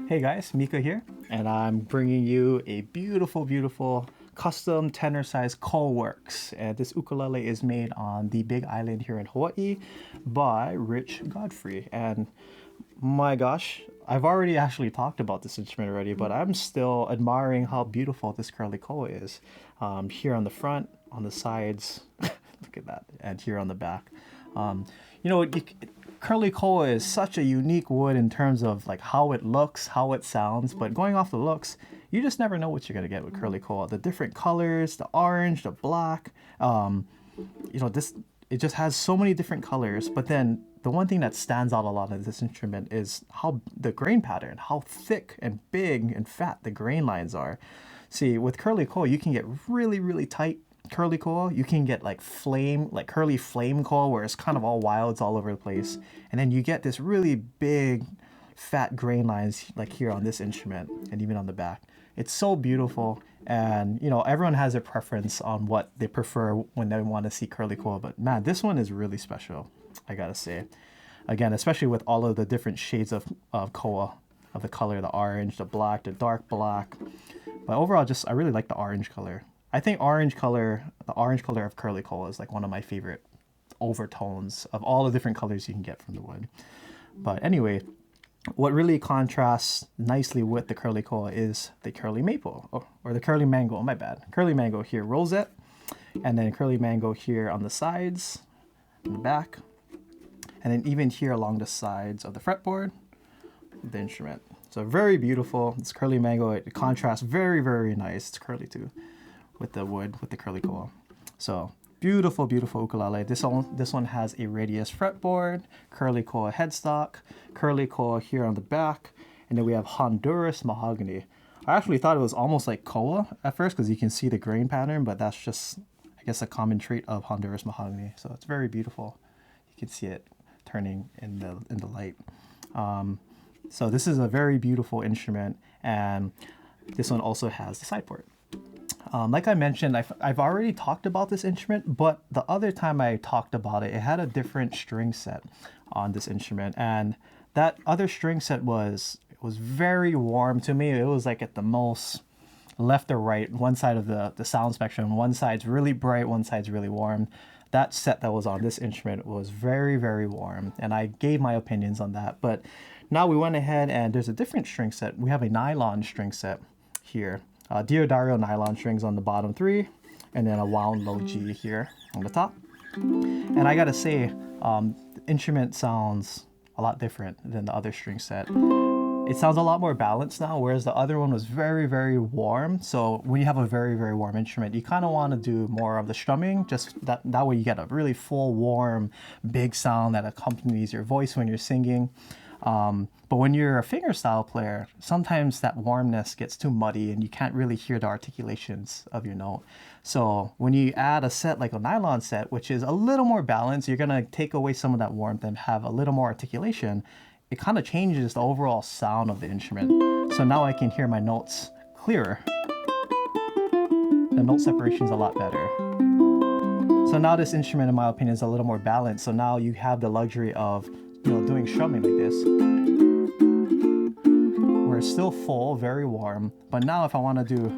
Hey guys, Mika here, and I'm bringing you a beautiful custom tenor size call works. And this ukulele is made on the Big Island here in Hawaii by Rich Godfrey. And my gosh, I've already actually talked about this instrument already, but I'm still admiring how beautiful this curly koa is. Here on the front, on the sides, look at that, and here on the back. Um, you know, you, curly koa is such a unique wood in terms of like how it looks, how it sounds. But going off the looks, you just never know what you're gonna get with curly koa. The different colors, the orange, the black. This it just has so many different colors. But then the one thing that stands out a lot of this instrument is how the grain pattern, how thick and big and fat the grain lines are. See, with curly koa, you can get really tight curly koa. You can get like curly flame koa where it's kind of all wild, it's all over the place. And then you get this really big fat grain lines like here on this instrument and even on the back. It's so beautiful. And everyone has a preference on what they prefer when they want to see curly koa. But man, this one is really special, I gotta say. Again, especially with all of the different shades of koa, of the color, the orange, the black, the dark black. But overall, just I really like the orange color. I think the orange color of curly koa is like one of my favorite overtones of all the different colors you can get from the wood. But anyway, what really contrasts nicely with the curly koa is the curly maple, or the curly mango, my bad. Curly mango here, rosette, and then curly mango here on the sides, in the back, and then even here along the sides of the fretboard, the instrument. So very beautiful. It's curly mango. It contrasts very nice. It's curly too, with the wood, with the curly koa. So beautiful ukulele. This one has a radius fretboard, curly koa headstock, curly koa here on the back, and then we have Honduras Mahogany. I actually thought it was almost like koa at first because you can see the grain pattern, but that's just, I guess, a common trait of Honduras Mahogany. So it's very beautiful. You can see it turning in the light. So this is a very beautiful instrument, and this one also has the side port. Like I mentioned, I've already talked about this instrument, but the other time I talked about it, it had a different string set on this instrument, and that other string set was very warm to me. It was like at the most left or right, one side of the sound spectrum. One side's really bright, one side's really warm. That set that was on this instrument was very warm, and I gave my opinions on that. But now we went ahead and there's a different string set. We have a nylon string set here. Diodario nylon strings on the bottom three, and then a wound low G here on the top. And I gotta say, the instrument sounds a lot different than the other string set. It sounds a lot more balanced now, whereas the other one was very warm. So when you have a very warm instrument, you kind of want to do more of the strumming, just that way you get a really full, warm, big sound that accompanies your voice when you're singing. But when you're a fingerstyle player, sometimes that warmness gets too muddy and you can't really hear the articulations of your note. So when you add a set like a nylon set, which is a little more balanced, you're gonna take away some of that warmth and have a little more articulation. It kind of changes the overall sound of the instrument. So now I can hear my notes clearer. The note separation is a lot better. So now this instrument, in my opinion, is a little more balanced. So now you have the luxury of doing strumming like this, where it's still full, very warm. But now if I want to do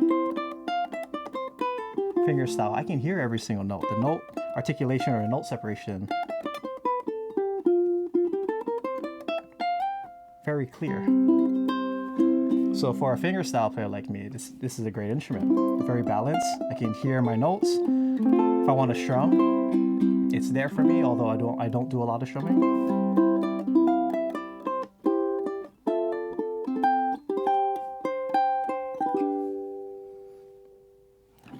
fingerstyle, I can hear every single note. The note articulation or the note separation, very clear. So for a fingerstyle player like me, this is a great instrument. Very balanced. I can hear my notes. If I want to strum, it's there for me, although I don't do a lot of strumming.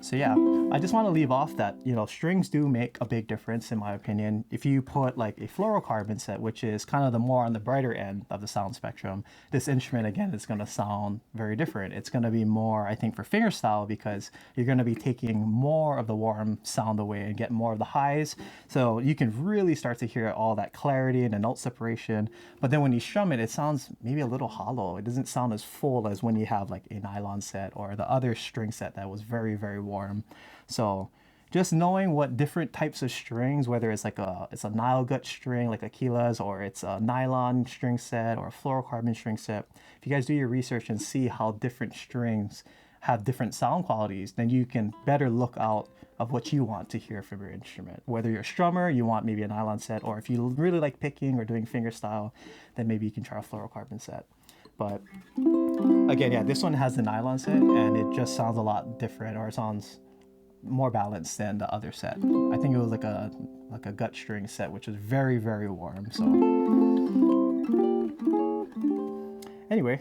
So yeah, I just want to leave off that, strings do make a big difference in my opinion. If you put like a fluorocarbon set, which is kind of the more on the brighter end of the sound spectrum, this instrument again is going to sound very different. It's going to be more, I think, for fingerstyle because you're going to be taking more of the warm sound away and get more of the highs. So you can really start to hear all that clarity and the note separation. But then when you strum it, it sounds maybe a little hollow. It doesn't sound as full as when you have like a nylon set or the other string set that was very warm. So just knowing what different types of strings, whether it's like it's a Nile gut string like Aquila's, or it's a nylon string set or a fluorocarbon string set, if you guys do your research and see how different strings have different sound qualities, then you can better look out of what you want to hear from your instrument. Whether you're a strummer, you want maybe a nylon set, or if you really like picking or doing fingerstyle, then maybe you can try a fluorocarbon set. But again, yeah, this one has the nylon set and it just sounds a lot different, or it sounds more balanced than the other set. I think it was like a gut string set, which is very, very warm. So anyway,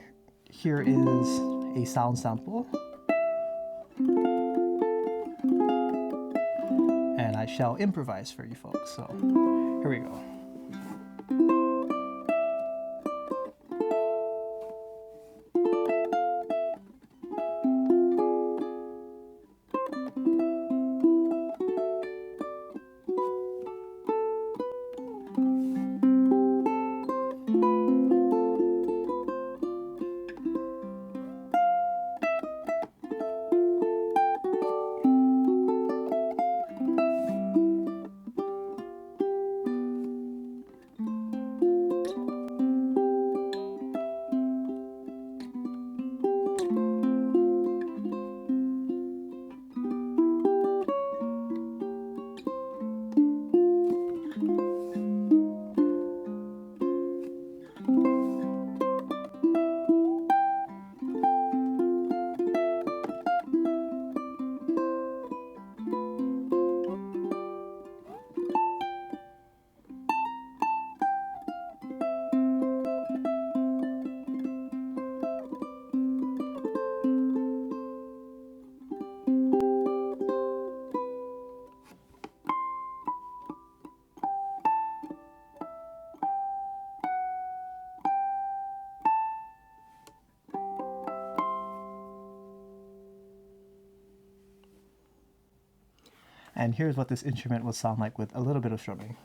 here is a sound sample. And I shall improvise for you folks. So here we go. And here's what this instrument will sound like with a little bit of strumming.